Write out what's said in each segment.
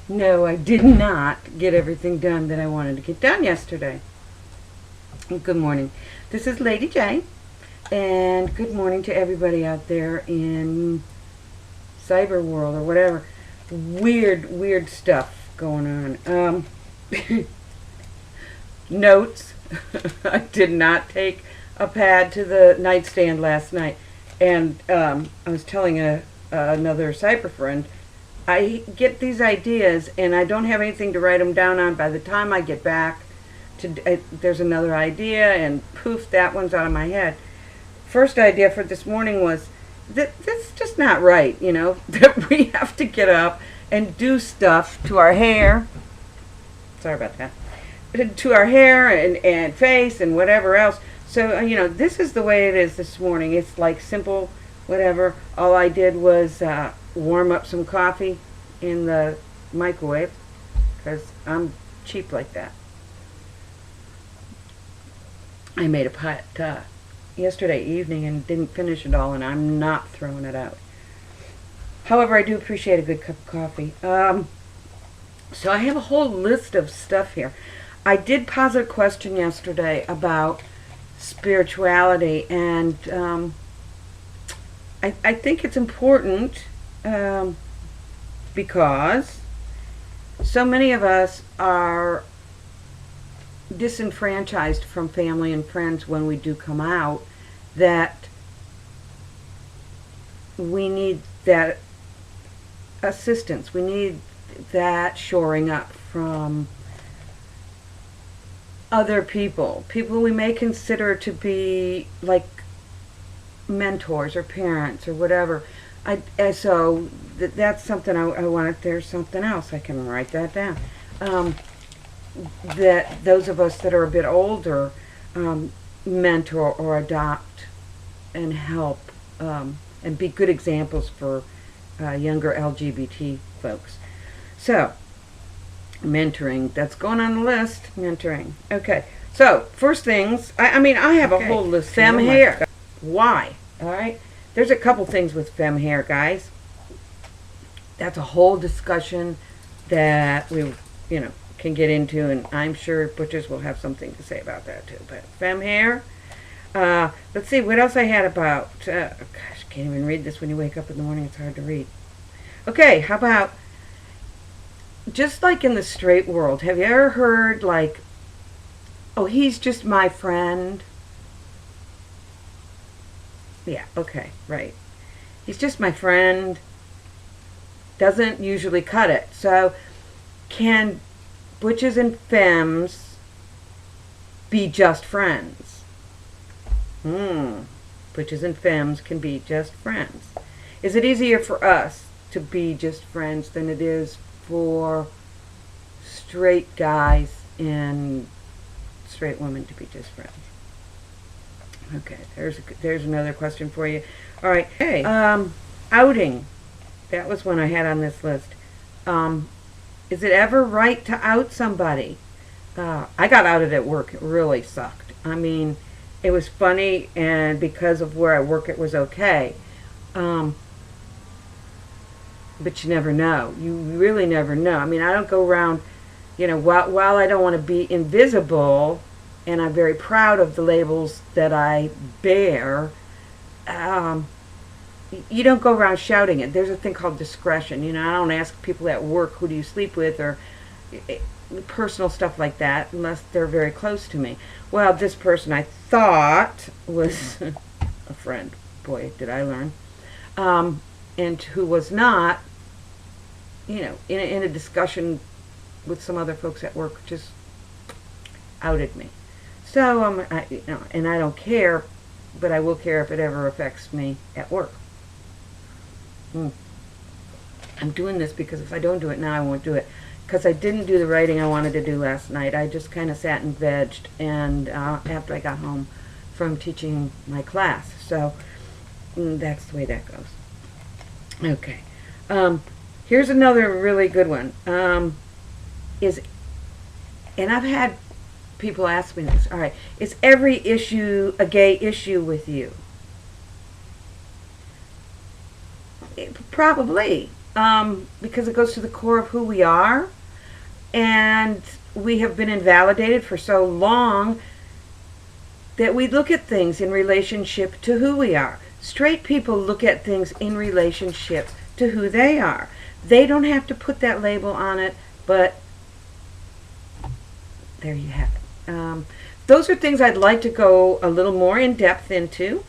No, I did not get everything done that I wanted to get done yesterday. Good morning. This is Lady J, and good morning to everybody out there in cyber world or whatever. Weird stuff going on. Notes. I did not take a pad to the nightstand last night, and I was telling another cyber friend, I get these ideas and I don't have anything to write them down on. By the time I get back there's another idea, and poof, that one's out of my head. First idea for this morning was that that's just not right, that we have to get up and do stuff to our hair. Sorry about that. To our hair and face and whatever else. So, this is the way it is this morning. It's like simple, whatever. All I did was warm up some coffee in the microwave because I'm cheap like that. I made a pot yesterday evening and didn't finish it all, and I'm not throwing it out. However, I do appreciate a good cup of coffee. So I have a whole list of stuff here. I did pose a question yesterday about spirituality, and I think it's important because so many of us are disenfranchised from family and friends when we do come out, that we need that assistance. We need that shoring up from other people we may consider to be like mentors or parents or whatever. So that's something I wanted. There's something else. I can write that down. That those of us that are a bit older mentor or adopt and help and be good examples for younger LGBT folks. So, mentoring, that's going on the list. Mentoring. Okay. So, first things, I have a whole list. Femme hair. Why? All right. There's a couple things with femme hair, guys. That's a whole discussion that we, can get into, and I'm sure butchers will have something to say about that too. But femme hair. Let's see what else I had about. Gosh, I can't even read this when you wake up in the morning. It's hard to read. Okay, how about just like in the straight world? Have you ever heard like, oh, he's just my friend? Yeah, okay, right. He's just my friend. Doesn't usually cut it. So, can butches and femmes be just friends? Butches and femmes can be just friends. Is it easier for us to be just friends than it is for straight guys and straight women to be just friends? Okay, there's another question for you. All right. Hey, outing. That was one I had on this list. Is it ever right to out somebody? I got outed at work. It really sucked. It was funny, and because of where I work, it was okay. But you never know. You really never know. I don't go around, while I don't want to be invisible, and I'm very proud of the labels that I bear, you don't go around shouting it. There's a thing called discretion. I don't ask people at work, who do you sleep with, or personal stuff like that, unless they're very close to me. Well, this person I thought was a friend. Boy, did I learn. And who was not, in a discussion with some other folks at work, just outed me. So, and I don't care, but I will care if it ever affects me at work. I'm doing this because if I don't do it now, I won't do it. Because I didn't do the writing I wanted to do last night. I just kind of sat and vegged, and after I got home from teaching my class. So, that's the way that goes. Okay. Here's another really good one. And I've had people ask me this. All right. Is every issue a gay issue with you? Probably. because it goes to the core of who we are. And we have been invalidated for so long that we look at things in relationship to who we are. Straight people look at things in relationship to who they are. They don't have to put that label on it, but there you have it. Those are things I'd like to go a little more in depth into.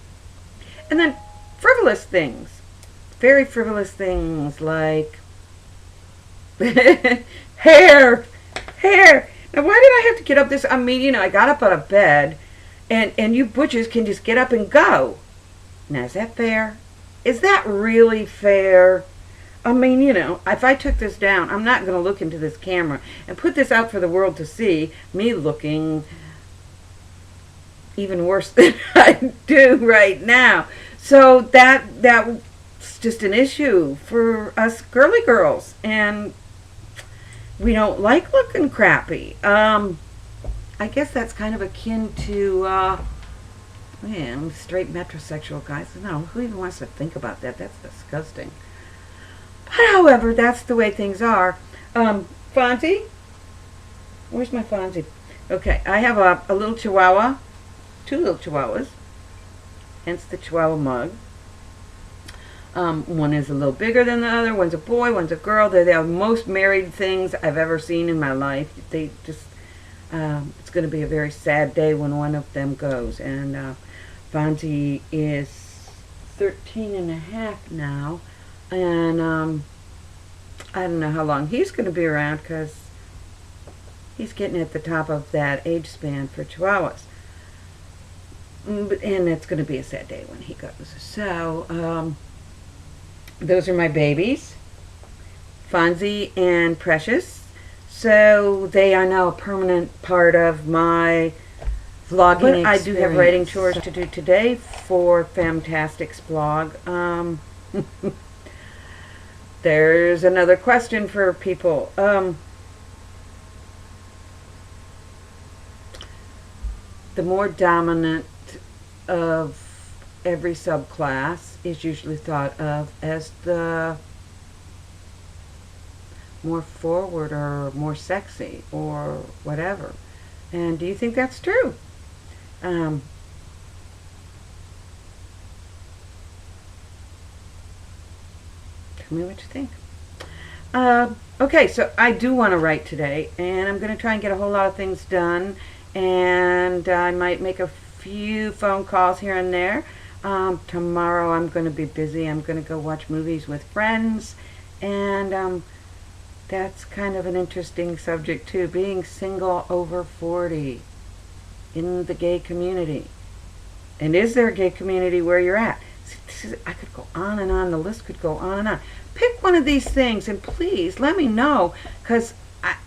And then frivolous things. Very frivolous things like hair. Now, why did I have to get up this? I mean, you know, I got up out of bed, and you butchers can just get up and go. Now, is that fair? Is that really fair? I mean, you know, if I took this down, I'm not going to look into this camera and put this out for the world to see, me looking even worse than I do right now. So that's just an issue for us girly girls, and we don't like looking crappy. I guess that's kind of akin to, man, straight metrosexual guys. No, who even wants to think about that? That's disgusting. But however, that's the way things are. Fonzie? Where's my Fonzie? Okay, I have a little chihuahua. 2 little chihuahuas. Hence the chihuahua mug. One is a little bigger than the other. One's a boy, one's a girl. They're the most married things I've ever seen in my life. They just, it's going to be a very sad day when one of them goes. And Fonzie is 13 and a half now. And I don't know how long he's going to be around, because he's getting at the top of that age span for chihuahuas. And it's going to be a sad day when he goes. So, those are my babies, Fonzie and Precious. So they are now a permanent part of my vlogging experience. I do have writing chores to do today for Fantastic's blog. There's another question for people. The more dominant of every subclass is usually thought of as the more forward or more sexy or whatever. And do you think that's true? Tell me what you think. Okay, so I do want to write today, and I'm going to try and get a whole lot of things done, and I might make a few phone calls here and there. Tomorrow I'm going to be busy. I'm going to go watch movies with friends, and that's kind of an interesting subject too, being single over 40 in the gay community. And is there a gay community where you're at? I could go on and on. The list could go on and on. Pick one of these things and please let me know, because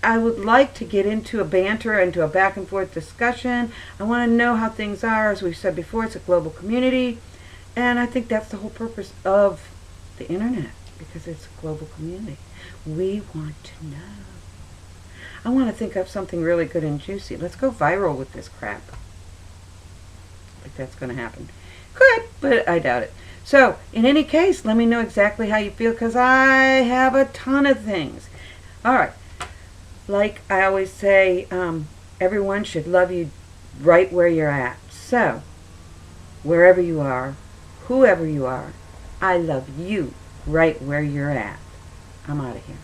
I would like to get into a banter, into a back and forth discussion. I want to know how things are. As we've said before, it's a global community. And I think that's the whole purpose of the internet, because it's a global community. We want to know. I want to think of something really good and juicy. Let's go viral with this crap. I think that's going to happen. Could, but I doubt it. So, in any case, let me know exactly how you feel, because I have a ton of things. All right. Like I always say, everyone should love you right where you're at. So, wherever you are, whoever you are, I love you right where you're at. I'm out of here.